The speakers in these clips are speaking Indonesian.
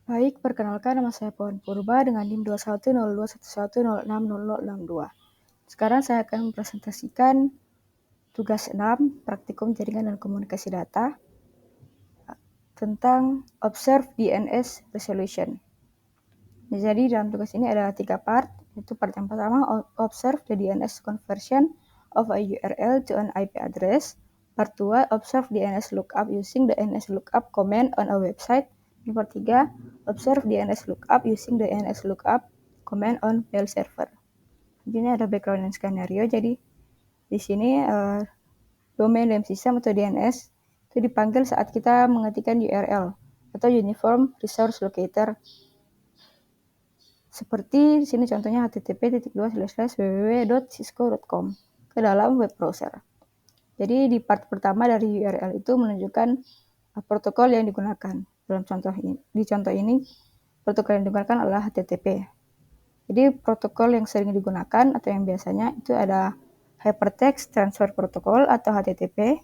Baik, perkenalkan nama saya Puan Purba dengan NIM 210211060062. Sekarang saya akan mempresentasikan tugas 6, Praktikum Jaringan dan Komunikasi Data, tentang Observe DNS Resolution. Jadi dalam tugas ini ada 3 part, yaitu part yang pertama, Observe the DNS Conversion of a URL to an IP address. Part 2, Observe DNS Lookup using the DNS Lookup command on a website. Yang part 3, Observe DNS Lookup using the DNS Lookup command on mail server. Ini ada background dan skenario. Jadi di sini domain name system atau DNS itu dipanggil saat kita mengetikkan URL atau Uniform Resource Locator. Seperti di sini contohnya http://www.cisco.com ke dalam web browser. Jadi di part pertama dari URL itu menunjukkan protokol yang digunakan. Dalam contoh ini, protokol yang digunakan adalah HTTP. Jadi protokol yang sering digunakan atau yang biasanya itu ada Hypertext Transfer Protocol atau HTTP,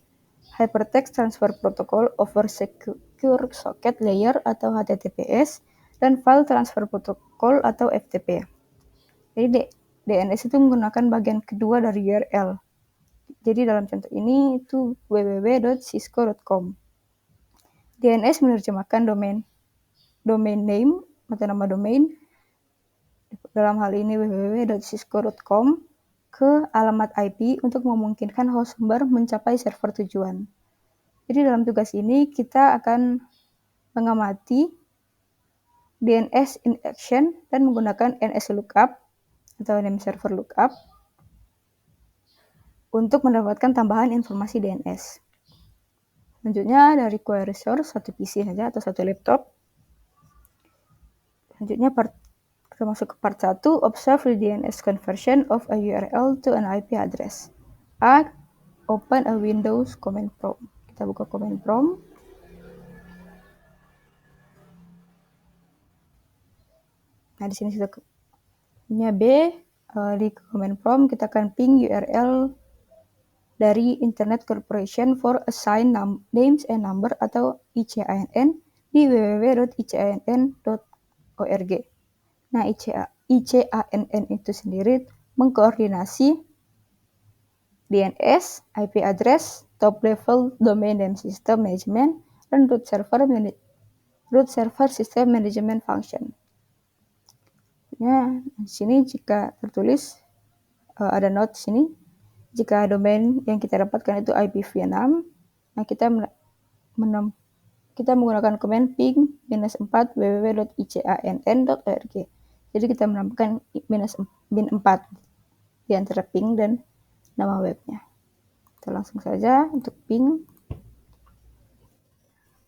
Hypertext Transfer Protocol over Secure Socket Layer atau HTTPS, dan File Transfer Protocol atau FTP. Jadi DNS itu menggunakan bagian kedua dari URL. Jadi dalam contoh ini itu www.cisco.com. DNS menerjemahkan domain name atau nama domain, dalam hal ini www.cisco.com, ke alamat IP untuk memungkinkan host sumber mencapai server tujuan. Jadi dalam tugas ini kita akan mengamati DNS in action dan menggunakan NS lookup atau name server lookup untuk mendapatkan tambahan informasi DNS. Selanjutnya dari query source, satu PC saja atau satu laptop. Selanjutnya kita masuk ke part 1, observe the DNS conversion of a URL to an IP address. A. Open a Windows command prompt. Kita buka command prompt. Nah, di sini sudah B. Di command prompt kita akan ping URL dari Internet Corporation for Assigned Names and Number atau ICANN di www.icann.org. Nah, ICANN itu sendiri mengkoordinasi DNS, IP address, top level domain name system management, dan root server system management function. Nah, di sini jika tertulis ada note di sini, jika domain yang kita dapatkan itu IPv6, nah kita menggunakan command ping -4 www.icann.org. Jadi kita menambahkan -4 di antara ping dan nama webnya. Kita langsung saja untuk ping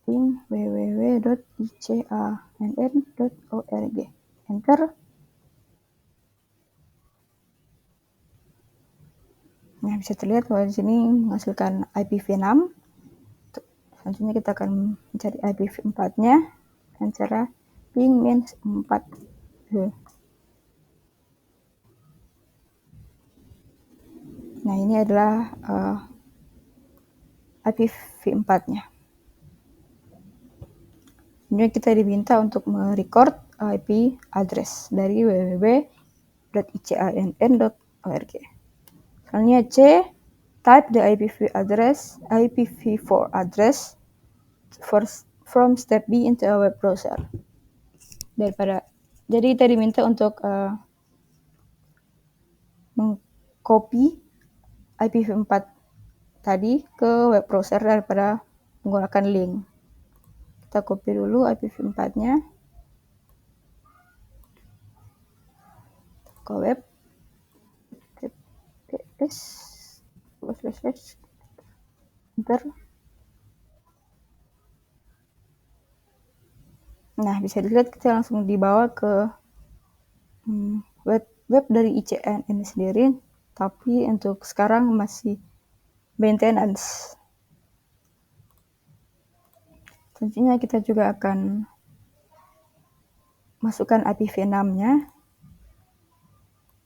www.icann.org. Enter. Nah, bisa terlihat bahwa di sini menghasilkan IPv6. Selanjutnya kita akan mencari IPv4-nya dengan cara ping -4. Nah, ini adalah IPv4-nya. Ini kita diminta untuk merecord IP address dari www.icann.org. Selanjutnya C, type the IPv4 address from step B into a web browser. Jadi kita diminta untuk mengcopy IPv4 tadi ke web browser daripada menggunakan link. Kita copy dulu IPv4-nya ke web. Enter. Nah, bisa dilihat kita langsung dibawa ke web dari ICANN ini sendiri, tapi untuk sekarang masih maintenance. Tentunya kita juga akan masukkan IPv6-nya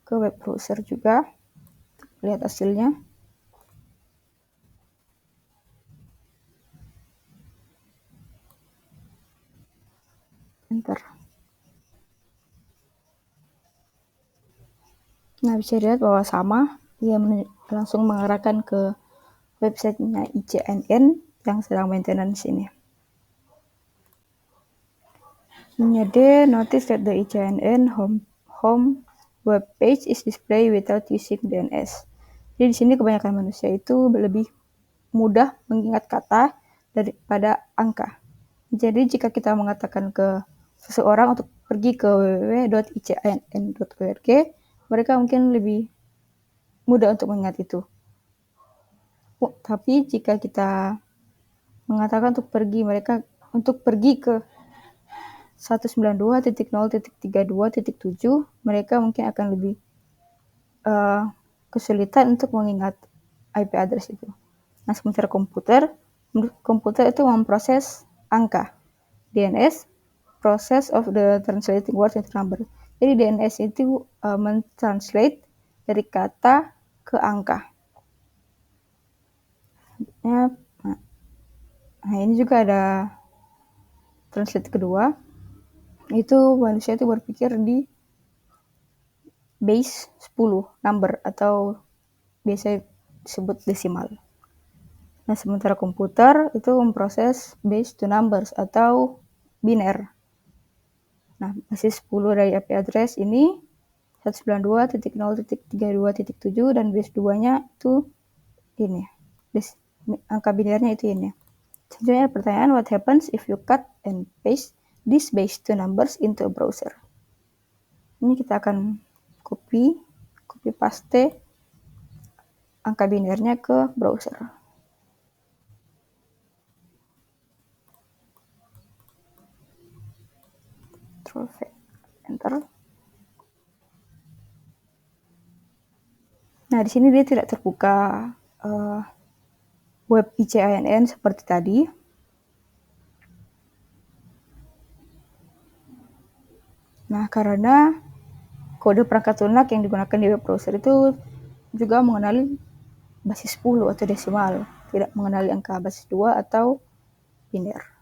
ke web browser juga. Lihat hasilnya. enter. Nah, bisa dilihat bahwa sama, dia langsung mengarahkan ke websitenya ICNN yang sedang maintenance ini. Ini D, notice that the ICNN home web page is displayed without using DNS. Jadi di sini kebanyakan manusia itu lebih mudah mengingat kata daripada angka. Jadi jika kita mengatakan ke seseorang untuk pergi ke www.icnn.org, mereka mungkin lebih mudah untuk mengingat itu. Tapi jika kita mengatakan untuk pergi ke 192.0.32.7, mereka mungkin akan lebih kesulitan untuk mengingat IP address itu. Nah, sementara komputer itu memproses angka. DNS, process of the translating words into number. Jadi DNS itu mentranslate dari kata ke angka. Nah, ini juga ada translate kedua. Itu manusia itu berpikir di base 10 number atau biasa disebut desimal. Nah, sementara komputer itu memproses base to numbers atau biner. Nah, basis 10 dari IP address ini 192.0.32.7 dan base 2-nya itu ini. Angka binernya itu ini. Selanjutnya pertanyaan, what happens if you cut and paste this base to numbers into a browser? Ini kita akan copy paste angka binernya ke browser. Enter. Nah, di sini dia tidak terbuka web ICINN seperti tadi. Nah, karena kode perangkat lunak yang digunakan di web browser itu juga mengenali basis 10 atau desimal, tidak mengenali angka basis 2 atau biner.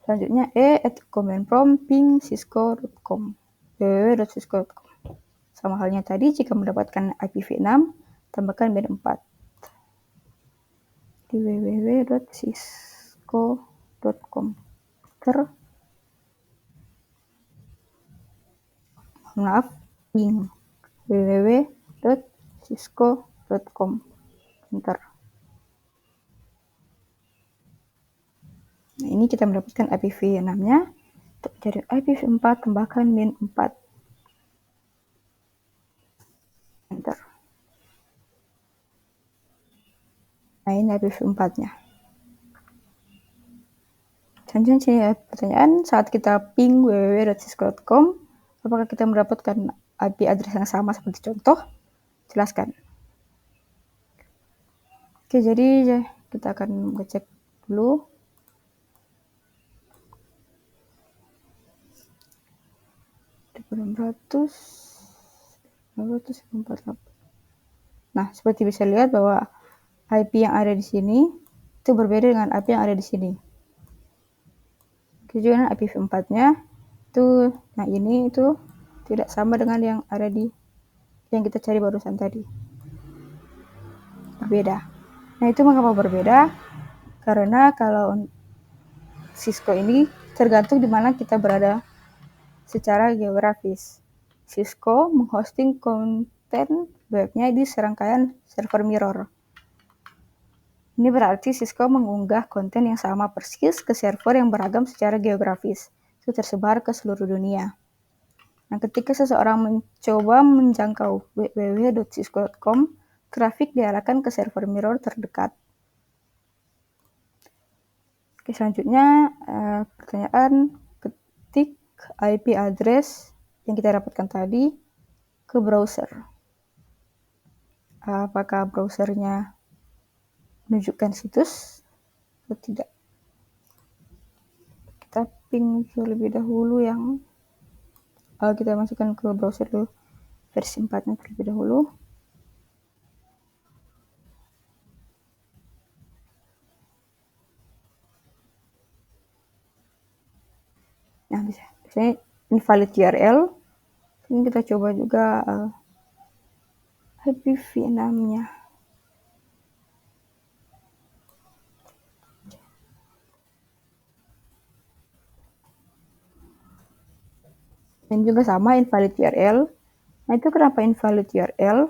Selanjutnya at command prompt ping cisco.com, www.cisco.com. Sama halnya tadi, jika mendapatkan IPv6, tambahkan bin 4 di www.cisco.com. Maaf, ping www.cisco.com. Enter. Nah, ini kita mendapatkan IPv6-nya. Untuk mencari IPv4, tambahkan min 4. Enter. Nah, ini IPv4-nya. Selanjutnya pertanyaan, saat kita ping www.cisco.com, apakah kita mendapatkan IP address yang sama seperti contoh? Jelaskan. Oke, jadi kita akan ngecek dulu. Nah, seperti bisa lihat bahwa IP yang ada di sini itu berbeda dengan IP yang ada di sini. Tujuan IPv4-nya itu, nah ini itu tidak sama dengan yang ada di yang kita cari barusan tadi. Berbeda. Nah, itu mengapa berbeda? Karena kalau Cisco ini tergantung di mana kita berada secara geografis. Cisco menghosting konten webnya di serangkaian server mirror. Ini berarti Cisco mengunggah konten yang sama persis ke server yang beragam secara geografis. Itu tersebar ke seluruh dunia. Nah, ketika seseorang mencoba menjangkau www.cisco.com, trafik diarahkan ke server mirror terdekat. Oke, selanjutnya pertanyaan, ketik IP address yang kita dapatkan tadi ke browser. Apakah browsernya menunjukkan situs atau tidak? Kita ping terlebih dahulu yang kita masukkan ke browser dulu, versi 4-nya terlebih dahulu. Nah, biasanya invalid URL. Ini kita coba juga IPv6-nya. Dan juga sama invalid URL. Nah, itu kenapa invalid URL?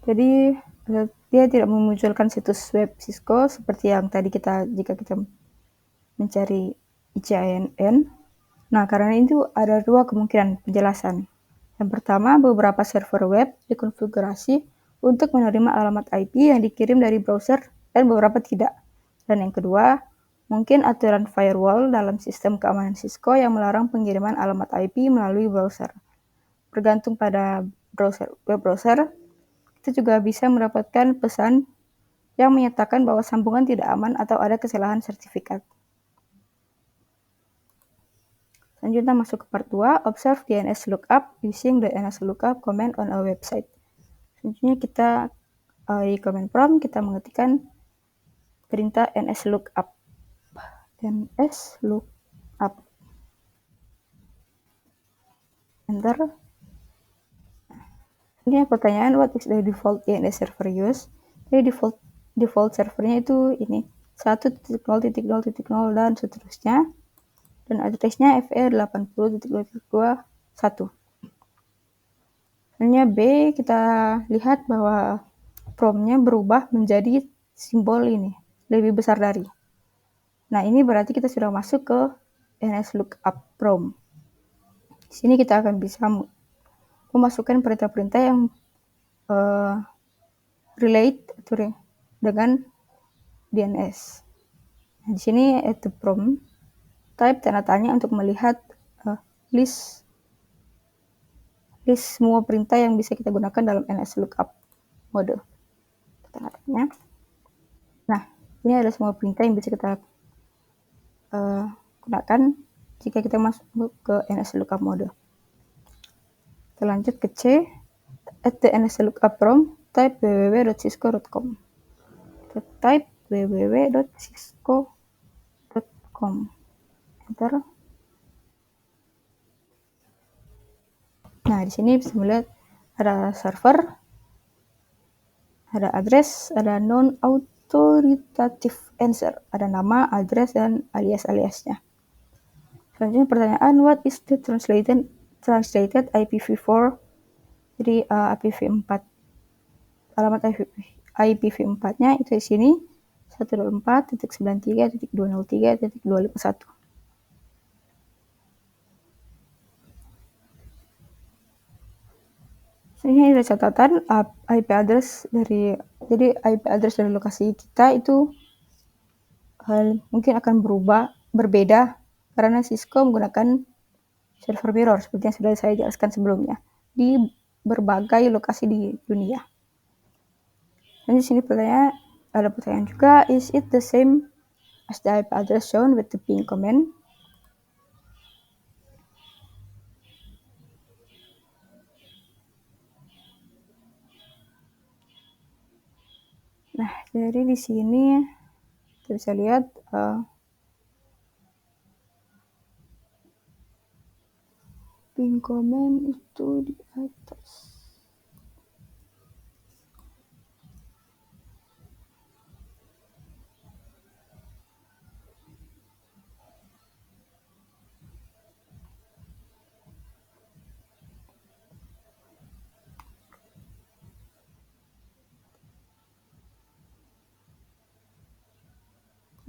Jadi dia tidak memunculkan situs web Cisco seperti yang tadi jika kita mencari ICINN. Nah, karena itu ada dua kemungkinan penjelasan. Yang pertama, beberapa server web dikonfigurasi untuk menerima alamat IP yang dikirim dari browser dan beberapa tidak. Dan yang kedua, mungkin aturan firewall dalam sistem keamanan Cisco yang melarang pengiriman alamat IP melalui browser. Bergantung pada web browser, kita juga bisa mendapatkan pesan yang menyatakan bahwa sambungan tidak aman atau ada kesalahan sertifikat. Selanjutnya masuk ke part 2, observe DNS lookup using the DNS lookup command on a website. Selanjutnya kita di command prompt kita mengetikkan perintah nslookup. nslookup. Enter. Ini pertanyaan, what is the default DNS server use? Jadi default servernya itu ini 1.0.0.0 dan seterusnya. Dan addressnya FE80.2.1. Selanjutnya B, kita lihat bahwa prompt-nya berubah menjadi simbol ini, lebih besar dari. Nah, ini berarti kita sudah masuk ke nslookup prompt. Di sini kita akan bisa memasukkan perintah-perintah yang relate dengan DNS. Nah, di sini at the prompt, type tanda tanya untuk melihat list semua perintah yang bisa kita gunakan dalam nslookup mode. Tanda tanya. Nah, ini ada semua perintah yang bisa kita gunakan jika kita masuk ke nslookup mode. Kita lanjut ke C. At the nslookup prompt, type www.cisco.com. Kita type www.cisco.com. Enter. Nah, di sini bisa melihat ada server, ada address, ada non-authoritative answer, ada nama, address, dan alias-aliasnya. Selanjutnya pertanyaan, what is the translated IPv4? Jadi IPv4, alamat IPv4-nya itu di sini 124.93.203.251. Ini ada catatan IP address dari lokasi kita itu mungkin akan berbeda karena Cisco menggunakan server mirror seperti yang sudah saya jelaskan sebelumnya di berbagai lokasi di dunia. Dan di sini ada pertanyaan juga, is it the same as the IP address shown with the ping command? Nah, jadi di sini kita bisa lihat ping command itu di atas.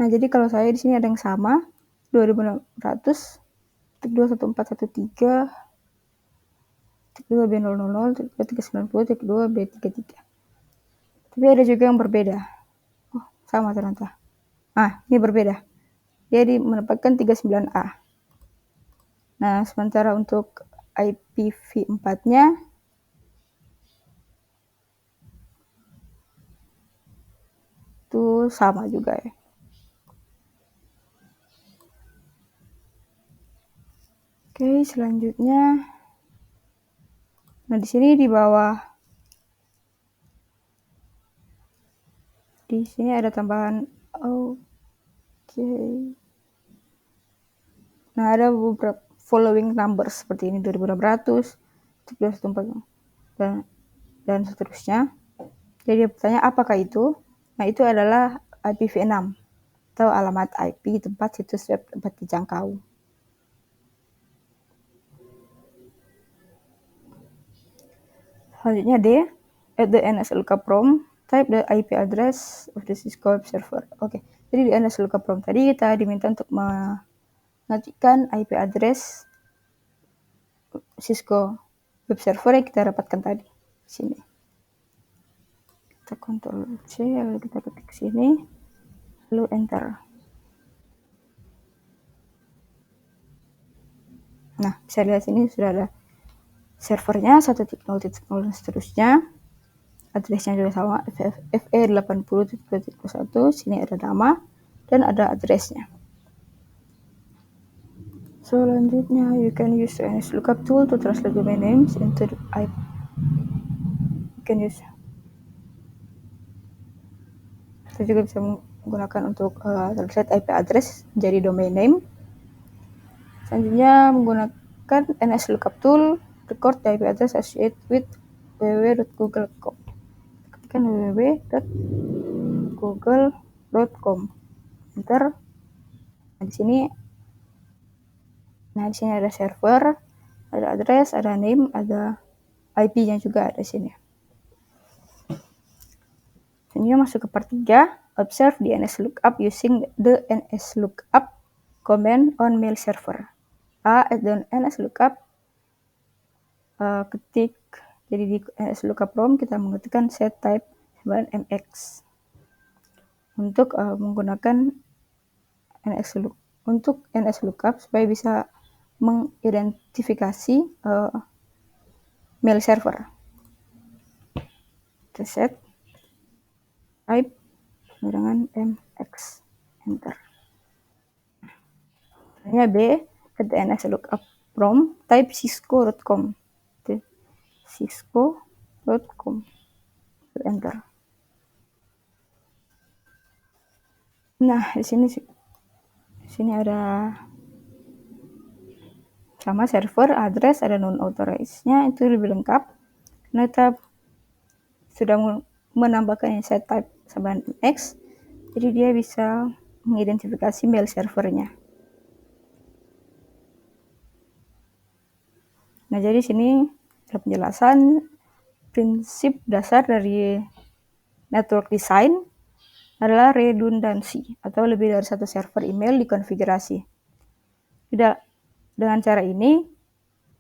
Nah, jadi kalau saya di sini ada yang sama 2600.21413 2B000 390 2B33. Tapi ada juga yang berbeda. Oh, sama ternyata. Ah, ini berbeda. Dia mendapatkan 39A. Nah, sementara untuk IPv4-nya itu sama juga ya. Oke, selanjutnya. Nah, di sini di bawah di sini ada tambahan. Oke. Nah, ada beberapa following numbers seperti ini 2600, 1714 dan seterusnya. Jadi bertanya apakah itu? Nah, itu adalah IPv6 atau alamat IP tempat situs web dapat dijangkau. Selanjutnya D, at the NSLookup prompt, type the IP address of the Cisco web server. Oke, jadi di NSLookup prompt tadi kita diminta untuk mengetikkan IP address Cisco web server yang kita dapatkan tadi. Sini. Kita Ctrl C, lalu kita ketik sini, lalu enter. Nah, bisa lihat sini sudah ada servernya 1.0.0 dan seterusnya. Addressnya juga sama, fe80.0.1. Sini ada nama dan ada addressnya. Selanjutnya, you can use the NSLookup tool to translate domain names into the IP. You can use. Kita juga bisa menggunakan untuk translate IP address menjadi domain name. Selanjutnya, menggunakan NSLookup tool, record the IP address associated with www.google.com. Ketikkan www.google.com. Enter. Nah, di sini ada server, ada address, ada name, ada IP-nya juga ada di sini. Selanjutnya masuk ke part 3, observe the NSLookup using the NSLookup command on mail server. A, at the NSLookup, ketik, jadi di NSLookup prompt kita mengetikkan set type mx untuk menggunakan NSLookup supaya bisa mengidentifikasi mail server. Kita set type dengan mx, enter. Selanjutnya B, at the NSLookup prompt, type cisco.com, cisco.com, enter. Nah, di sini ada sama server, address, ada non-authorized-nya, itu lebih lengkap. Karena kita sudah menambahkan set type sama mx, jadi dia bisa mengidentifikasi mail servernya. Nah, jadi sini ada penjelasan prinsip dasar dari network design adalah redundansi atau lebih dari satu server email dikonfigurasi. Dengan cara ini,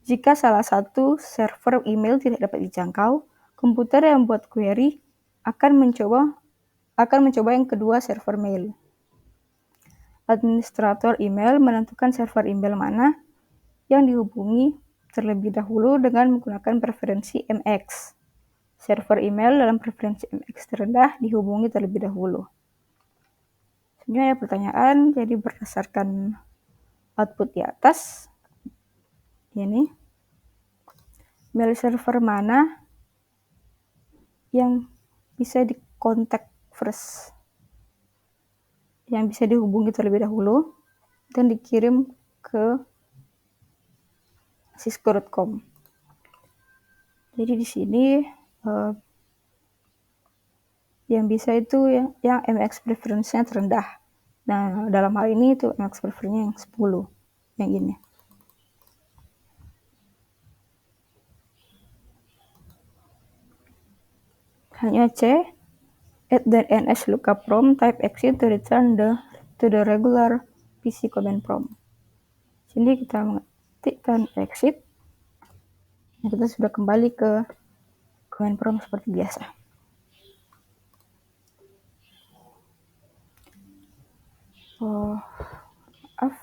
jika salah satu server email tidak dapat dijangkau, komputer yang membuat query akan mencoba yang kedua server mail. Administrator email menentukan server email mana yang dihubungi terlebih dahulu dengan menggunakan preferensi MX. Server email dalam preferensi MX terendah dihubungi terlebih dahulu. Sebenarnya ada pertanyaan, jadi berdasarkan output di atas, ini mail server mana yang bisa dikontak first, yang bisa dihubungi terlebih dahulu dan dikirim ke cisco.com. Jadi di sini yang bisa itu yang MX preference-nya terendah. Nah, dalam hal ini itu MX preference-nya yang 10, yang ini. Hanya C, at the NSLookup prompt, type exit to return to the regular PC command prompt. Sini kita mengetikkan exit. Nah, kita sudah kembali ke command prompt seperti biasa. Maaf.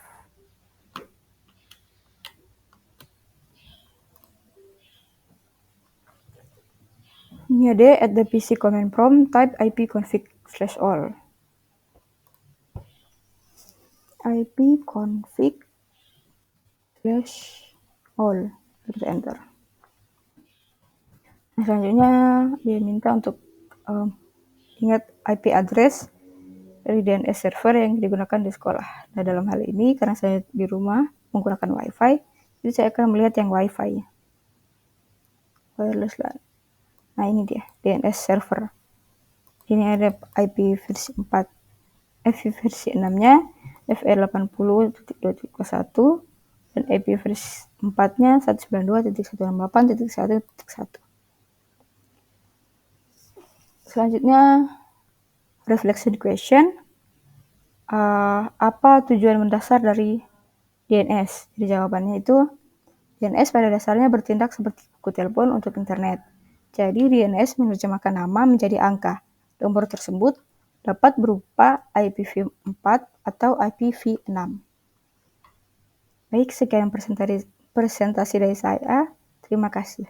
Ini ada at the PC command prompt, type ipconfig/all. ipconfig/all. Kita enter. Nah, selanjutnya dia minta untuk ingat IP address dari DNS server yang digunakan di sekolah. Nah, dalam hal ini karena saya di rumah, menggunakan WiFi, jadi saya akan melihat yang WiFi. Wireless LAN. Nah ini dia, DNS server. Ini ada IP versi 4. IP versi 6-nya FE80.2.1 dan IP versi 4-nya 192.168.1.1. Selanjutnya, reflection question. Apa tujuan mendasar dari DNS? Jadi jawabannya itu, DNS pada dasarnya bertindak seperti buku telepon untuk internet. Jadi DNS menerjemahkan nama menjadi angka. Nomor tersebut dapat berupa IPv4 atau IPv6. Baik, sekian presentasi dari saya. Terima kasih.